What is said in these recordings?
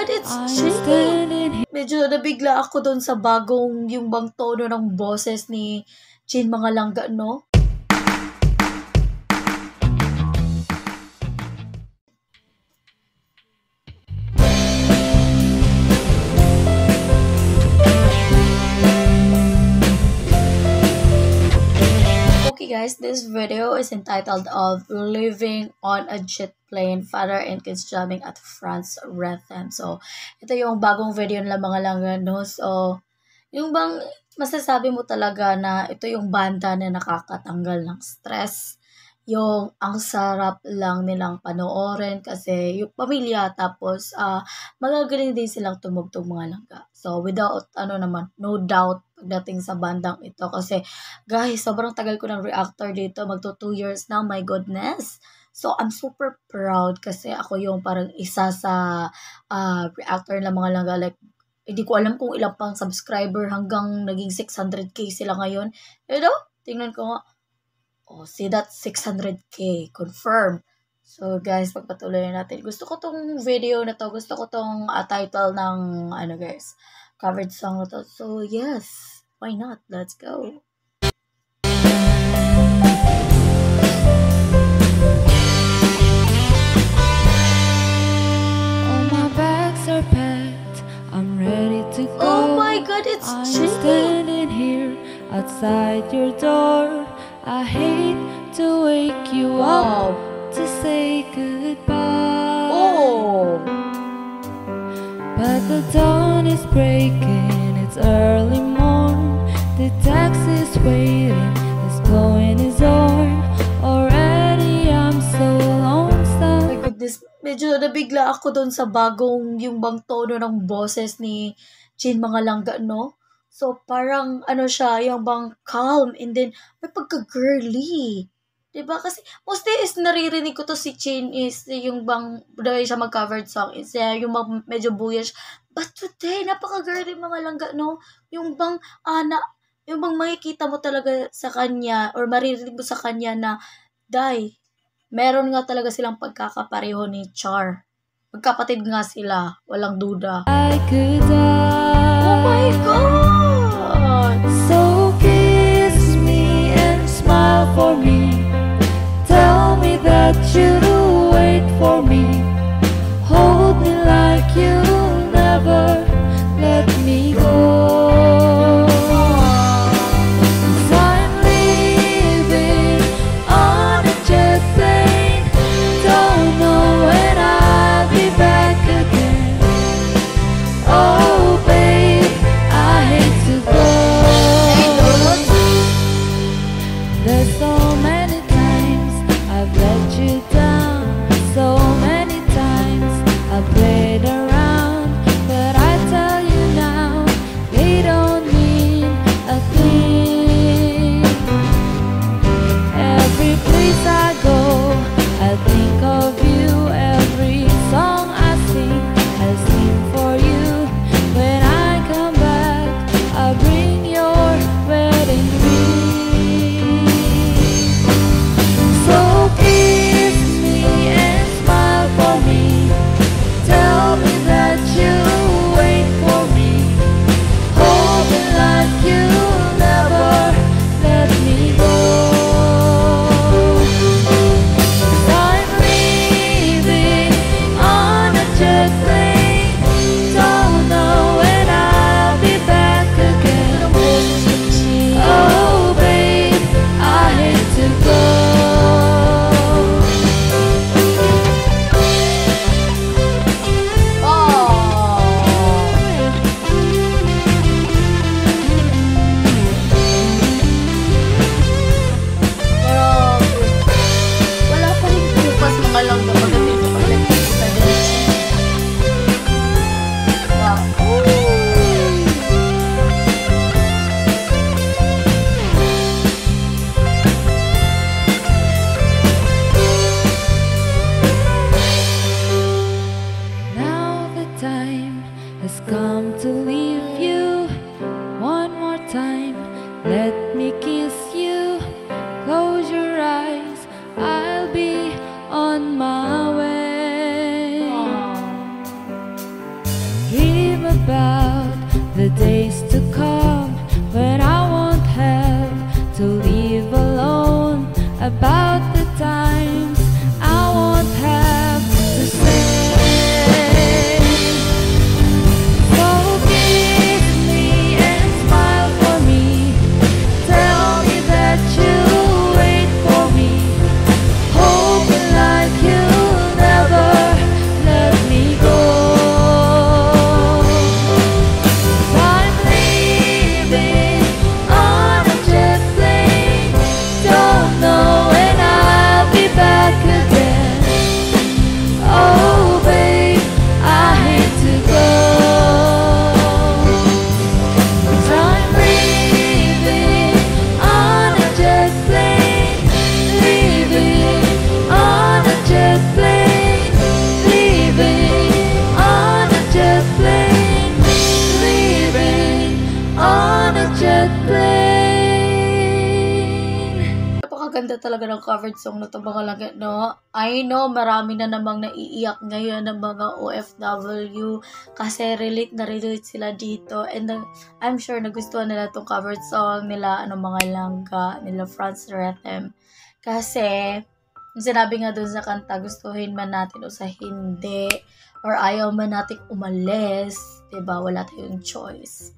God, it's Jin! Medyo nabigla ako doon sa bagong yung bang tono ng boses ni Jin Mangalangga, no? Okay guys, this video is entitled of Living on a Jet Plane, Father and Kids Jamming at France Rhythm. So, ito yung bagong video nila mga langga, no? So, yung bang masasabi mo talaga na ito yung banda na nakakatanggal ng stress. Yung ang sarap lang nilang panoorin kasi yung pamilya tapos magagaling din silang tumugtog mga langga. So, without no doubt pagdating sa bandang ito kasi guys, sobrang tagal ko ng reactor dito, magto 2 years na, my goodness. So, I'm super proud kasi ako yung parang isa sa reactor ng mga langga. Like, hindi ko alam kung ilang pang subscriber hanggang naging 600k sila ngayon. Tingnan ko nga. Oh, see that? 600k. Confirm. So, guys, pagpatuloy natin. Gusto ko tong video na to. Gusto ko tong title ng, guys, covered song na to. So, yes. Why not? Let's go. Oh my God, it's Jin! Standing here outside your door. I hate to wake you up to say goodbye. Oh! But the dawn is breaking, it's early morn. The taxi's waiting, he's blowing his horn. Already I'm so lonesome. My goodness, medyo nabigla ako doon sa bagong yung bang tono ng boses ni Jin Mangalangga, no? So, parang, siya, yung bang calm, and then, may pagka-girly. Diba? Kasi, mostly is naririnig ko to si Jin is, yung bang, the way siya mag-covered song is, yung medyo buyish. But today, napaka-girly mga langga, no? Yung bang, yung bang makikita mo talaga sa kanya, or maririnig mo sa kanya na, meron nga talaga silang pagkakapareho ni Char. Magkapatid nga sila, walang duda. I could die. Oh my God! So kiss me and smile for me. Tell me that you'll wait for me. Hold me like you'll never let me go. covered song na to mga langga, no? I know marami na namang naiiyak ngayon ng mga OFW kasi relate na relate sila dito, and I'm sure nagustuhan nila tong covered song nila mga langga, nila Franz Rhythm. Kasi sinabi nga dun sa kanta, gustuhin man natin o sa hindi, or ayaw man natin umalis, diba? Wala tayong choice.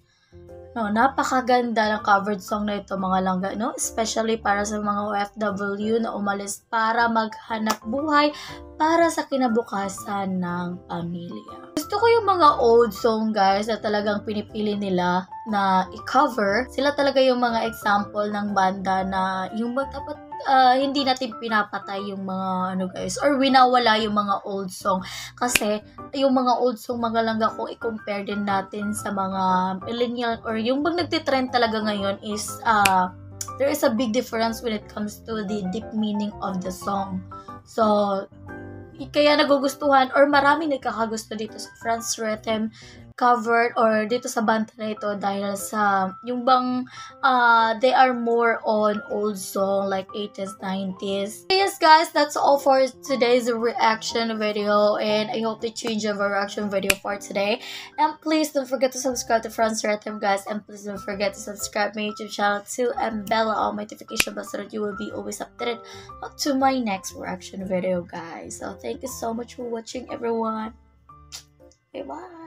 No, napakaganda ng covered song na ito mga langga, no? Especially para sa mga OFW na umalis para maghanap buhay para sa kinabukasan ng pamilya. Gusto ko yung mga old song, guys, na talagang pinipili nila na i-cover. Sila talaga yung mga example ng banda na yung dapat hindi natin pinapatay yung mga guys, or winawala yung mga old song. Kasi yung mga old song mga langga, kung i-compare din natin sa mga millennial or yung nagtitrend talaga ngayon is there is a big difference when it comes to the deep meaning of the song. So kaya nagugustuhan or maraming nagkakagusto dito sa Franz Rhythm covered or dito sa banda na ito dahil sa yung bang they are more on old song like 80s, 90s. So yes guys, that's all for today's reaction video, and I hope that you enjoyed our reaction video for today. And please don't forget to subscribe to Franz Rhythm, guys, and please don't forget to subscribe my YouTube channel too and bell on my notification bell so that you will be always updated to my next reaction video, guys. So thank you so much for watching, everyone. Bye bye.